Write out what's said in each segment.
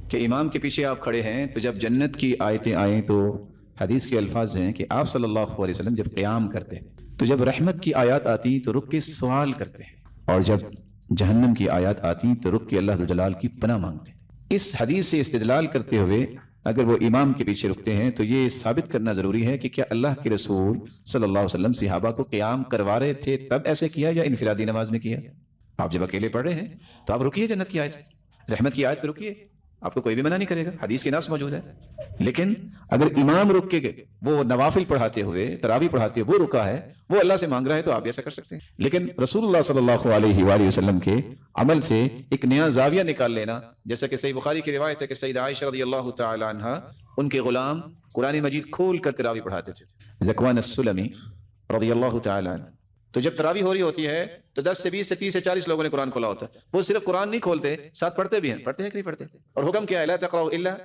کہ امام کے پیچھے آپ کھڑے ہیں تو جب جنت کی آیتیں آئیں تو حدیث کے الفاظ ہیں کہ آپ صلی اللہ علیہ وسلم جب قیام کرتے تو جب رحمت کی آیات آتی تو رک کے سوال کرتے ہیں، اور جب جہنم کی آیات آتی تو رک کے اللہ ذو الجلال کی پناہ مانگتے ہیں۔ اس حدیث سے استدلال کرتے ہوئے اگر وہ امام کے پیچھے رکتے ہیں تو یہ ثابت کرنا ضروری ہے کہ کیا اللہ کے رسول صلی اللہ علیہ وسلم صحابہ کو قیام کروا رہے تھے تب ایسے کیا یا انفرادی نماز میں کیا؟ آپ جب اکیلے پڑھ رہے ہیں تو آپ رکیے جنت کی آیت رحمت کی آیت پہ رکیے، آپ کو کوئی بھی منع نہیں کرے گا، حدیث کے نص موجود ہے۔ لیکن اگر امام رک کے گئے، وہ نوافل پڑھاتے ہوئے تراویح پڑھاتے ہوئے وہ رکا ہے، وہ اللہ سے مانگ رہا ہے تو آپ ایسا کر سکتے ہیں۔ لیکن رسول اللہ صلی اللہ علیہ وآلہ وسلم کے عمل سے ایک نیا زاویہ نکال لینا، جیسا کہ صحیح بخاری کی روایت ہے کہ سیدہ عائشہ رضی اللہ تعالی عنہ ان کے غلام قرآن مجید کھول کر تراویح پڑھاتے تھے، ذکوان السلمی رضی اللہ تعالی عنہ۔ تو جب تراویح ہو رہی ہوتی ہے تو 10 سے 20 سے 30 سے 40 لوگوں نے قرآن کھولا ہوتا ہے، وہ صرف قرآن نہیں کھولتے، ساتھ پڑھتے بھی ہیں کہ نہیں پڑھتے؟ اور حکم کیا ہے؟ لا تقرؤوا الا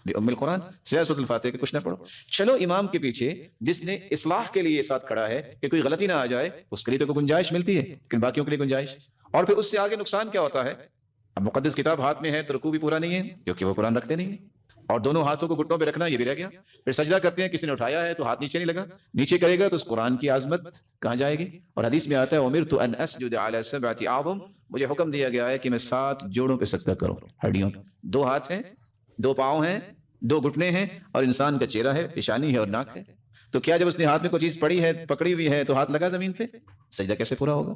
بأم القرآن، سوائے سورۃ الفاتحہ کے کچھ نہ پڑھو۔ چلو امام کے پیچھے جس نے اصلاح کے لیے ساتھ کھڑا ہے کہ کوئی غلطی نہ آ جائے، اس کے لیے تو کوئی گنجائش ملتی ہے، لیکن باقیوں کے لیے گنجائش، اور پھر اس سے آگے نقصان کیا ہوتا ہے؟ اب مقدس کتاب ہاتھ میں ہے تو رکوع بھی پورا نہیں ہے کیونکہ وہ قرآن رکھتے نہیں ہیں، اور دونوں ہاتھوں کو گھٹنوں پہ رکھنا یہ بھی رہ گیا۔ پھر سجدہ کرتے ہیں، کسی نے اٹھایا ہے تو ہاتھ نیچے نہیں لگا، نیچے کرے گا تو اس قرآن کی عظمت کہاں جائے گی؟ اور حدیث میں آتا ہے امرت ان اسجد علی 7 اعظم، مجھے حکم دیا گیا ہے کہ میں 7 جوڑوں پہ سجدہ کروں، ہڈیوں پہ۔ 2 ہاتھ ہیں، 2 پاؤں ہیں، 2 گھٹنے ہیں، اور انسان کا چہرہ ہے، پیشانی ہے اور ناک ہے۔ تو کیا جب اس نے ہاتھ میں کوئی چیز پڑی ہے، پکڑی ہوئی ہے، تو ہاتھ لگا زمین پہ؟ سجدہ کیسے پورا ہوگا؟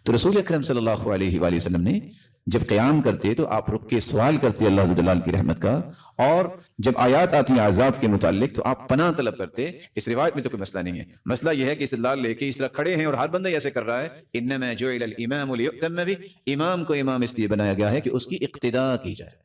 تو رسول اکرم صلی اللہ علیہ وآلہ وسلم نے جب قیام کرتے تو آپ رک کے سوال کرتے اللہ جلال کی رحمت کا، اور جب آیات آتی ہیں عذاب کے متعلق تو آپ پناہ طلب کرتے۔ اس روایت میں تو کوئی مسئلہ نہیں ہے، مسئلہ یہ ہے کہ استدلال لے کے اس طرح کھڑے ہیں اور ہر بندہ ایسے کر رہا ہے۔ انما جعل الامام لیؤتم بہ، امام کو امام اس لیے بنایا گیا ہے کہ اس کی اقتداء کی جائے۔